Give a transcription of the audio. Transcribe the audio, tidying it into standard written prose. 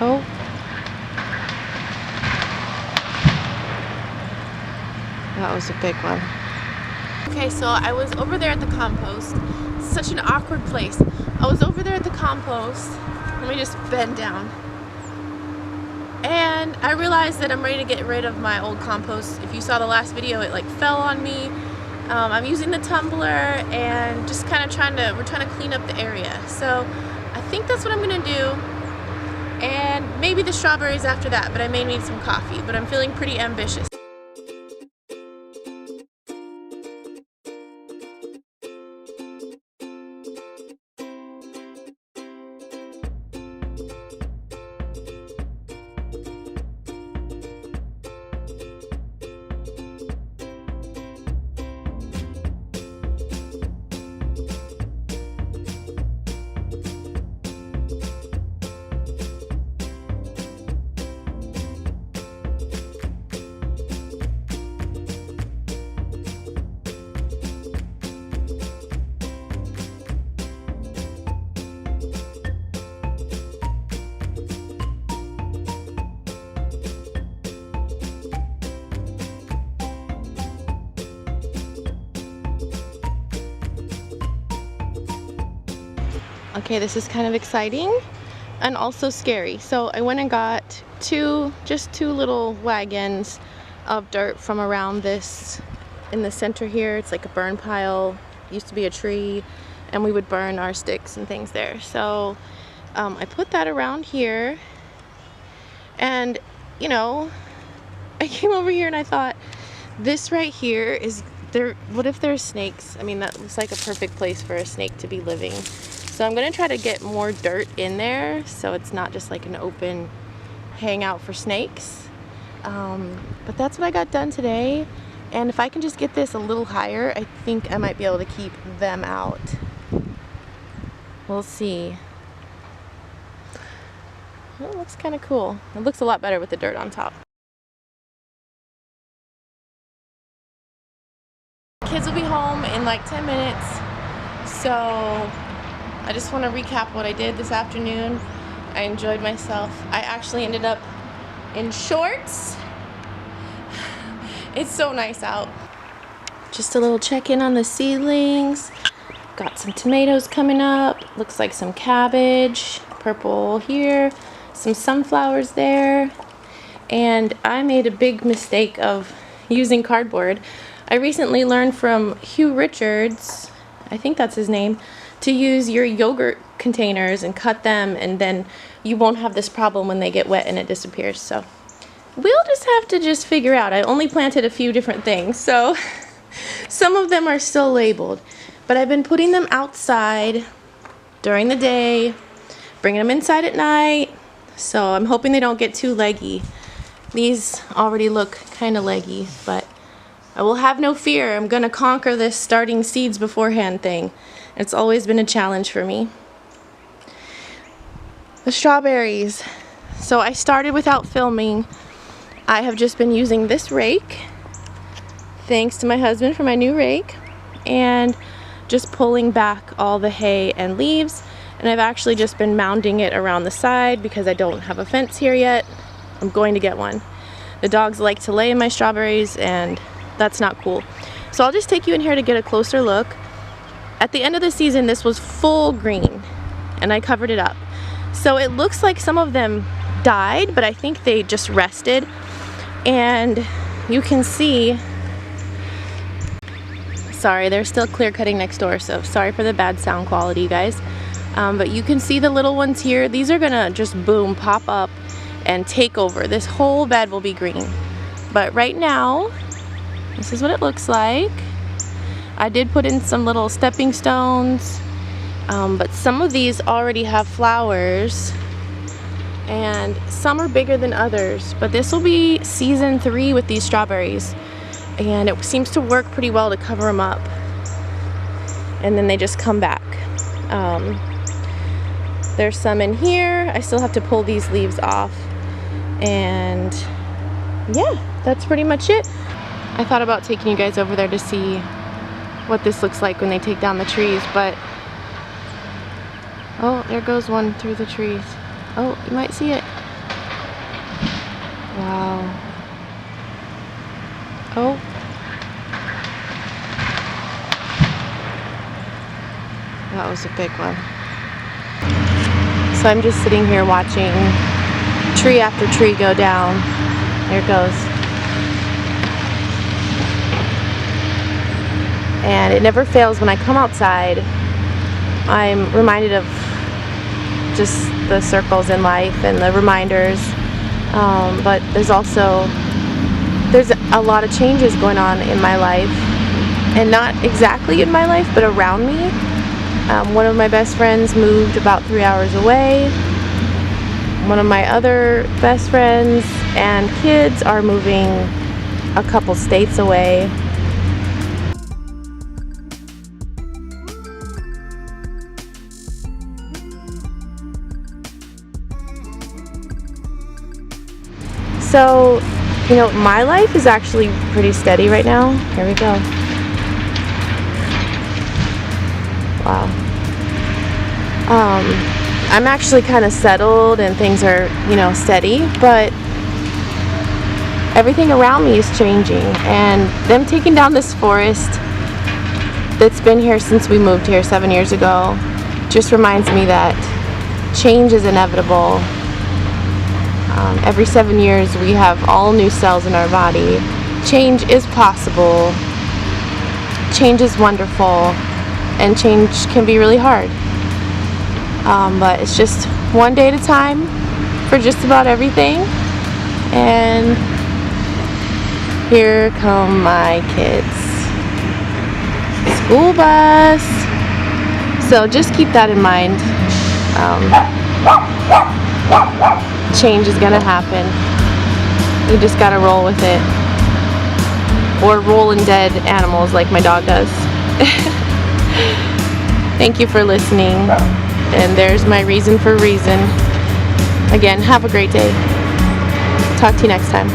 Oh. That was a big one. Okay, so I was over there at the compost. Such an awkward place. I was over there at the compost. Let me just bend down. And I realized that I'm ready to get rid of my old compost. If you saw the last video, it like fell on me. I'm using the tumbler and just kind of we're trying to clean up the area. So I think that's what I'm gonna do. And maybe the strawberries after that, but I may need some coffee. But I'm feeling pretty ambitious. Okay, this is kind of exciting and also scary. So I went and got just two little wagons of dirt from around this, in the center here. It's like a burn pile, used to be a tree, and we would burn our sticks and things there. So I put that around here, and you know, I came over here and I thought, this right here is there. What if there's snakes? I mean, that looks like a perfect place for a snake to be living. So I'm gonna try to get more dirt in there so it's not just like an open hangout for snakes. But that's what I got done today. And if I can just get this a little higher, I think I might be able to keep them out. We'll see. Well, it looks kind of cool. It looks a lot better with the dirt on top. Kids will be home in like 10 minutes. So I just want to recap what I did this afternoon. I enjoyed myself. I actually ended up in shorts. It's so nice out. Just a little check-in on the seedlings. Got some tomatoes coming up. Looks like some cabbage. Purple here. Some sunflowers there. And I made a big mistake of using cardboard. I recently learned from Hugh Richards, I think that's his name, to use your yogurt containers and cut them, and then you won't have this problem when they get wet and it disappears. So we'll just have to figure out. I only planted a few different things, so some of them are still labeled, but I've been putting them outside during the day, bringing them inside at night, so I'm hoping they don't get too leggy. These already look kind of leggy, but I will have no fear. I'm gonna conquer this starting seeds beforehand thing. It's always been a challenge for me. The strawberries. So I started without filming. I have just been using this rake, thanks to my husband for my new rake, and just pulling back all the hay and leaves. And I've actually just been mounding it around the side because I don't have a fence here yet. I'm going to get one. The dogs like to lay in my strawberries, and that's not cool. So I'll just take you in here to get a closer look. At the end of the season, this was full green, and I covered it up. So it looks like some of them died, but I think they just rested. And you can see, sorry, they're still clear cutting next door, so sorry for the bad sound quality, you guys. But you can see the little ones here. These are gonna just boom, pop up and take over. This whole bed will be green. But right now, this is what it looks like. I did put in some little stepping stones, but some of these already have flowers, and some are bigger than others. But this will be season 3 with these strawberries, and it seems to work pretty well to cover them up, and then they just come back. There's some in here. I still have to pull these leaves off, and yeah, that's pretty much it. I thought about taking you guys over there to see what this looks like when they take down the trees, but oh, there goes one through the trees. Oh, you might see it. Wow. Oh. That was a big one. So I'm just sitting here watching tree after tree go down. There it goes. And it never fails when I come outside. I'm reminded of just the circles in life and the reminders. But there's a lot of changes going on in my life, and not exactly in my life, but around me. One of my best friends moved about 3 hours away. One of my other best friends and kids are moving a couple states away. So, my life is actually pretty steady right now. Here we go. Wow. I'm actually kind of settled and things are, steady, but everything around me is changing. And them taking down this forest that's been here since we moved here 7 years ago just reminds me that change is inevitable. Every 7 years we have all new cells in our body. Change is possible. Change is wonderful. And change can be really hard. But it's just one day at a time for just about everything. And here come my kids. School bus. So just keep that in mind. Change is gonna happen. You just gotta roll with it. Or roll in dead animals like my dog does. Thank you for listening. And there's my reason for reason. Again, have a great day. Talk to you next time.